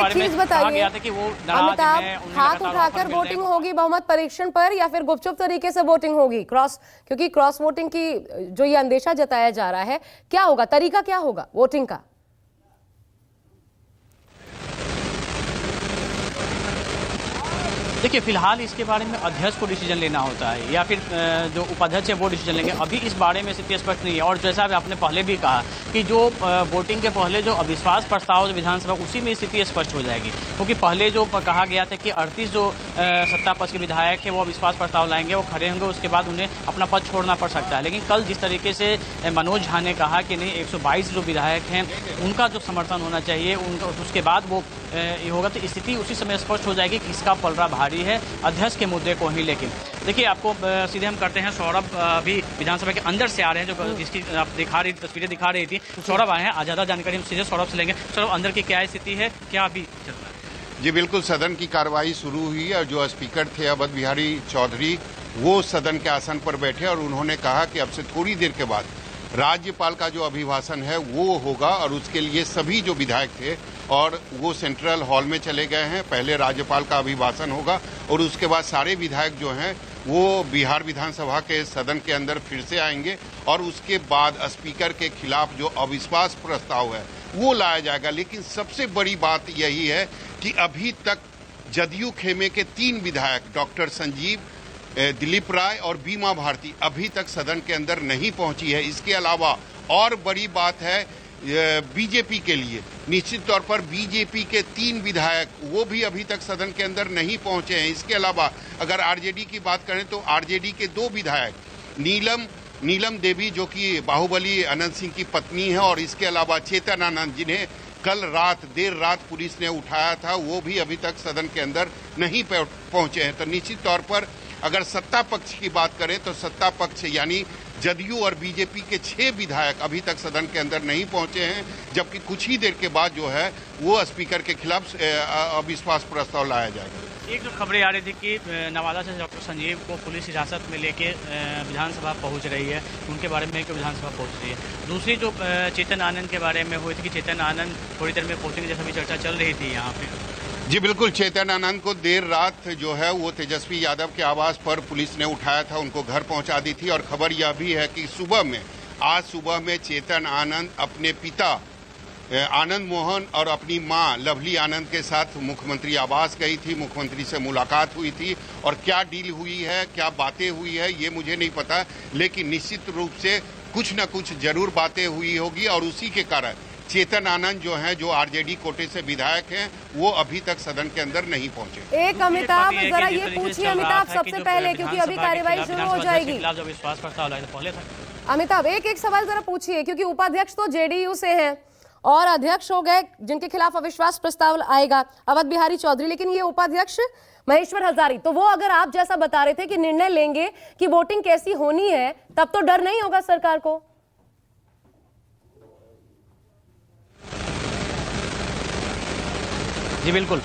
बारे में कहा गया था कि वो नाराज हैं, उन्हें हाथ लगातार उठाकर ऑफर मिल रहे वोटिंग हैं। होगी बहुमत परीक्षण पर या फिर गुपचुप तरीके से वोटिंग होगी? क्योंकि क्रॉस वोटिंग की जो ये अंदेशा जताया जा रहा है, क्या होगा, तरीका क्या होगा वोटिंग का? देखिए, फिलहाल इसके बारे में अध्यक्ष को डिसीजन लेना होता है या फिर जो उपाध्यक्ष है वो डिसीजन लेंगे। अभी इस बारे में स्थिति स्पष्ट नहीं है। और जैसा आपने पहले भी कहा कि जो वोटिंग के पहले जो अविश्वास प्रस्ताव विधानसभा, उसी में स्थिति स्पष्ट हो जाएगी। क्योंकि पहले जो कहा गया था कि 38 जो सत्ता पक्ष के विधायक है वो अविश्वास प्रस्ताव लाएंगे, वो खड़े होंगे, उसके बाद उन्हें अपना पद छोड़ना पड़ सकता है। लेकिन कल जिस तरीके से मनोज झा ने कहा कि नहीं, 122 जो विधायक हैं उनका जो समर्थन होना चाहिए, उनका उसके बाद वो ये होगा, तो स्थिति उसी समय स्पष्ट हो जाएगी किसका पलड़ा भारी है अध्यक्ष के मुद्दे को ही। लेकिन देखिए, आपको सीधे हम करते हैं, सौरभ भी विधानसभा के अंदर से आ रहे हैं, जो जिसकी आप तस्वीरें दिखा रही थी, सौरभ आए हैं। ज्यादा जानकारी हम सीधे सौरभ से लेंगे। सौरभ, अंदर की क्या स्थिति है, क्या अभी चल रहा है? जी बिल्कुल, सदन की कार्रवाई शुरू हुई और जो स्पीकर थे अवध बिहारी चौधरी, वो सदन के आसन पर बैठे और उन्होंने कहा कि अब से थोड़ी देर के बाद राज्यपाल का जो अभिभाषण है वो होगा और उसके लिए सभी जो विधायक थे और वो सेंट्रल हॉल में चले गए हैं। पहले राज्यपाल का अभिभाषण होगा और उसके बाद सारे विधायक जो हैं वो बिहार विधानसभा के सदन के अंदर फिर से आएंगे और उसके बाद स्पीकर के खिलाफ जो अविश्वास प्रस्ताव है वो लाया जाएगा। लेकिन सबसे बड़ी बात यही है कि अभी तक जदयू खेमे के 3 विधायक डॉक्टर संजीव, दिलीप राय और बीमा भारती अभी तक सदन के अंदर नहीं पहुंची है। इसके अलावा और बड़ी बात है बीजेपी के लिए, निश्चित तौर पर बीजेपी के 3 विधायक वो भी अभी तक सदन के अंदर नहीं पहुंचे हैं। इसके अलावा अगर आरजेडी की बात करें तो आरजेडी के 2 विधायक नीलम देवी जो कि बाहुबली अनंत सिंह की पत्नी है और इसके अलावा चेतन आनंद, जिन्हें कल देर रात पुलिस ने उठाया था, वो भी अभी तक सदन के अंदर नहीं पहुंचे हैं। तो निश्चित तौर पर अगर सत्ता पक्ष की बात करें तो सत्ता पक्ष यानी जदयू और बीजेपी के 6 विधायक अभी तक सदन के अंदर नहीं पहुंचे हैं, जबकि कुछ ही देर के बाद जो है वो स्पीकर के खिलाफ अविश्वास प्रस्ताव लाया जाएगा। एक जो खबरें आ रही थी कि नवादा से डॉक्टर संजीव को पुलिस हिरासत में लेके विधानसभा पहुंच रही है, उनके बारे में क्यों विधानसभा पहुंच रही है। दूसरी जो चेतन आनंद के बारे में हुई थी कि चेतन आनंद थोड़ी देर में पहुंचेंगे, जैसा भी चर्चा चल रही थी यहाँ पे। जी बिल्कुल, चेतन आनंद को देर रात जो है वो तेजस्वी यादव के आवास पर पुलिस ने उठाया था, उनको घर पहुंचा दी थी। और खबर यह भी है कि आज सुबह में चेतन आनंद अपने पिता आनंद मोहन और अपनी मां लवली आनंद के साथ मुख्यमंत्री आवास गई थी, मुख्यमंत्री से मुलाकात हुई थी। और क्या डील हुई है, क्या बातें हुई है, ये मुझे नहीं पता, लेकिन निश्चित रूप से कुछ न कुछ जरूर बातें हुई होगी और उसी के कारण चेतन आनंद जो हैं, जो आरजेडी कोटे से विधायक हैं, वो अभी तक सदन के अंदर नहीं पहुंचे। एक अमिताभ, जरा ये पूछिए अमिताभ सबसे पहले, क्योंकि अभी कार्यवाही शुरू हो जाएगी। अमिताभ, एक सवाल जरा पूछिए, क्योंकि उपाध्यक्ष तो जेडीयू से हैं और अध्यक्ष हो गए जिनके खिलाफ अविश्वास प्रस्ताव आएगा अवध बिहारी चौधरी, लेकिन ये उपाध्यक्ष महेश्वर हजारी, तो वो अगर आप जैसा बता रहे थे कि निर्णय लेंगे कि वोटिंग कैसी होनी है, तब तो डर नहीं होगा सरकार को? जी बिल्कुल,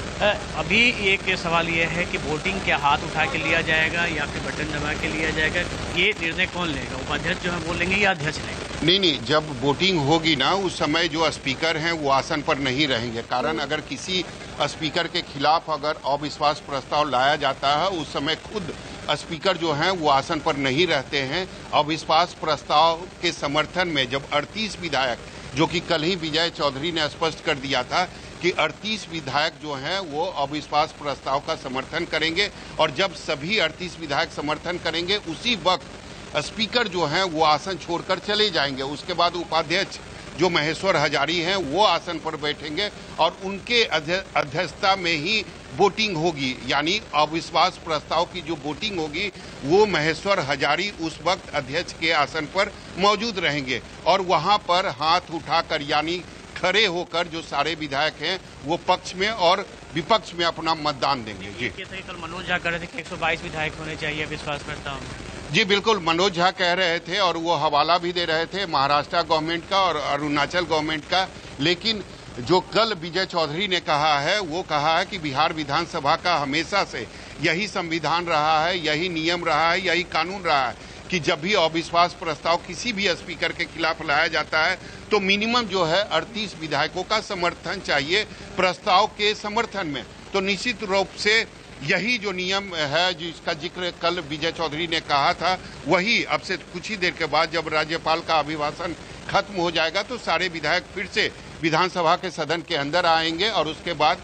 अभी एक सवाल ये है कि वोटिंग क्या हाथ उठा के लिया जाएगा या फिर बटन दबा के लिया जाएगा, ये निर्णय कौन लेगा? उपाध्यक्ष जो है वो लेंगे या अध्यक्ष लेंगे? नहीं, जब वोटिंग होगी ना उस समय जो स्पीकर हैं वो आसन पर नहीं रहेंगे। कारण अगर किसी स्पीकर के खिलाफ अगर अविश्वास प्रस्ताव लाया जाता है उस समय खुद स्पीकर जो हैं वो आसन पर नहीं रहते हैं। अविश्वास प्रस्ताव के समर्थन में जब 38 विधायक, जो कि कल ही विजय चौधरी ने स्पष्ट कर दिया था कि 38 विधायक जो हैं वो अविश्वास प्रस्ताव का समर्थन करेंगे और जब सभी 38 विधायक समर्थन करेंगे उसी वक्त स्पीकर जो हैं वो आसन छोड़कर चले जाएंगे। उसके बाद उपाध्यक्ष जो महेश्वर हजारी हैं वो आसन पर बैठेंगे और उनके अध्यक्षता में ही वोटिंग होगी, यानी अविश्वास प्रस्ताव की जो वोटिंग होगी वो महेश्वर हजारी उस वक्त अध्यक्ष के आसन पर मौजूद रहेंगे और वहां पर हाथ उठाकर यानी खड़े होकर जो सारे विधायक हैं वो पक्ष में और विपक्ष में अपना मतदान देंगे। जी, कल मनोज झा कह रहे थे कि 122 विधायक होने चाहिए विश्वास करता हूँ। जी बिल्कुल, मनोज झा कह रहे थे और वो हवाला भी दे रहे थे महाराष्ट्र गवर्नमेंट का और अरुणाचल गवर्नमेंट का। लेकिन जो कल विजय चौधरी ने कहा है वो कहा है कि बिहार विधानसभा का हमेशा से यही संविधान रहा है, यही नियम रहा है, यही कानून रहा है कि जब भी अविश्वास प्रस्ताव किसी भी स्पीकर के खिलाफ लाया जाता है तो मिनिमम जो है 38 विधायकों का समर्थन चाहिए प्रस्ताव के समर्थन में। तो निश्चित रूप से यही जो नियम है जिसका जिक्र कल विजय चौधरी ने कहा था, वही अब से कुछ ही देर के बाद जब राज्यपाल का अभिभाषण खत्म हो जाएगा तो सारे विधायक फिर से विधानसभा के सदन के अंदर आएंगे और उसके बाद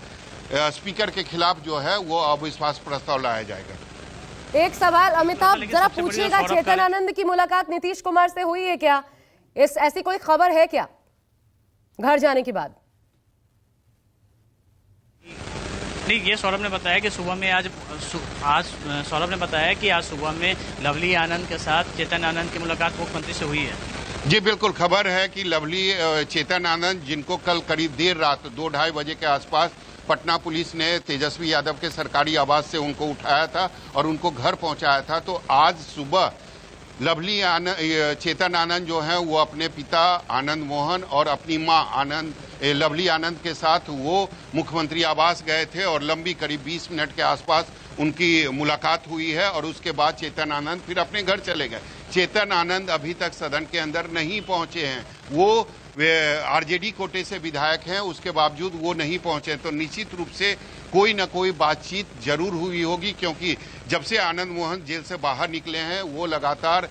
स्पीकर के खिलाफ जो है वो अविश्वास प्रस्ताव लाया जाएगा। एक सवाल अमिताभ लेकिन जरा सबसे बड़ी पूछिएगा, सौरभ चेतन आनंद की मुलाकात नीतीश कुमार से हुई है क्या? ऐसी कोई खबर है क्या घर जाने के बाद? नहीं, ये सौरभ ने बताया कि सुबह में आज सौरभ ने बताया कि आज सुबह में लवली आनंद के साथ चेतन आनंद की मुलाकात मुख्यमंत्री से हुई है। जी बिल्कुल, खबर है कि लवली चेतन आनंद जिनको कल करीब देर रात 2-2:30 बजे के आसपास पटना पुलिस ने तेजस्वी यादव के सरकारी आवास से उनको उठाया था और उनको घर पहुंचाया था, तो आज सुबह लवली चेतन आनंद जो हैं वो अपने पिता आनंद मोहन और अपनी मां लवली आनंद के साथ वो मुख्यमंत्री आवास गए थे और लंबी करीब 20 मिनट के आसपास उनकी मुलाकात हुई है और उसके बाद चेतन आनंद फिर अपने घर चले गए। चेतन आनंद अभी तक सदन के अंदर नहीं पहुंचे हैं, वो आरजेडी कोटे से विधायक हैं, उसके बावजूद वो नहीं पहुंचे। तो निश्चित रूप से कोई न कोई बातचीत जरूर हुई होगी, क्योंकि जब से आनंद मोहन जेल से बाहर निकले हैं वो लगातार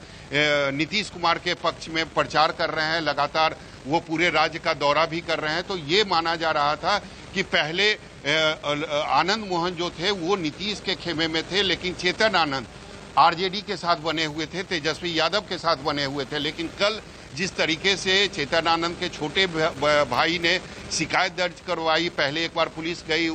नीतीश कुमार के पक्ष में प्रचार कर रहे हैं, लगातार वो पूरे राज्य का दौरा भी कर रहे हैं। तो ये माना जा रहा था कि पहले आनंद मोहन जो थे वो नीतीश के खेमे में थे, लेकिन चेतन आनंद आरजेडी के साथ बने हुए थे, तेजस्वी यादव के साथ बने हुए थे। लेकिन कल जिस तरीके से चेतन आनंद के छोटे भाई ने शिकायत दर्ज करवाई, पहले एक बार पुलिस गई,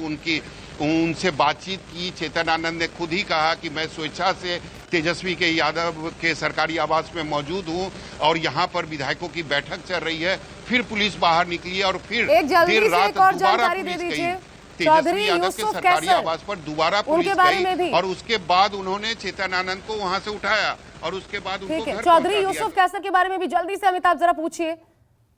उनसे बातचीत की, चेतन आनंद ने खुद ही कहा कि मैं स्वेच्छा से तेजस्वी के यादव के सरकारी आवास में मौजूद हूं और यहां पर विधायकों की बैठक चल रही है। फिर पुलिस बाहर निकली और फिर एक जल्दी देर से रात एक और दोबारा जानकारी दे पुलिस दीजिए। गई, चौधरी तेजस्वी यादव के यूसुफ सरकारी कैसर, आवास पर दोबारा उनके पुलिस बारे में भी गई और उसके बाद उन्होंने चेतन आनंद को वहां से उठाया और उसके बाद उनको ठीक है। घर चौधरी पहुंचा यूसुफ दिया। कैसर के बारे में भी जल्दी से अमिताभ जरा पूछिए,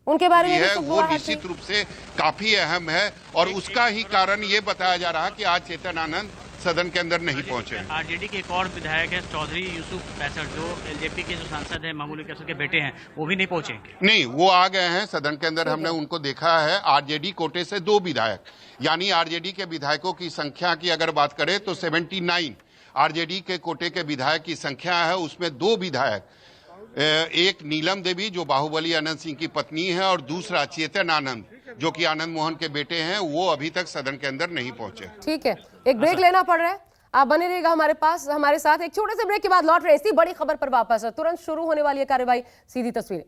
उनके बारे में भी है वो सुबह निश्चित रूप से काफी अहम है और उसका ही कारण ये बताया जा रहा है कि आज चेतन आनंद सदन के अंदर नहीं पहुंचे। आरजेडी के एक और विधायक है चौधरी यूसुफ कैसर, जो एलजेपी के जो सांसद है मामूली कैसर के बेटे हैं, वो भी नहीं पहुंचे। नहीं, वो आ गए हैं सदन के अंदर, हमने उनको देखा है। आरजेडी कोटे से 2 विधायक, यानी आरजेडी के विधायकों की संख्या की अगर बात करें तो 79 आरजेडी के कोटे के विधायक की संख्या है। उसमें 2 विधायक, एक नीलम देवी जो बाहुबली आनंद सिंह की पत्नी है और दूसरा चेतन आनंद जो कि आनंद मोहन के बेटे हैं, वो अभी तक सदन के अंदर नहीं पहुंचे। ठीक है, एक ब्रेक लेना पड़ रहा है, आप बने रहिएगा हमारे साथ। एक छोटे से ब्रेक के बाद लौट रहे इसी बड़ी खबर पर वापस। तुरंत शुरू होने वाली है कार्यवाही, सीधी तस्वीरें।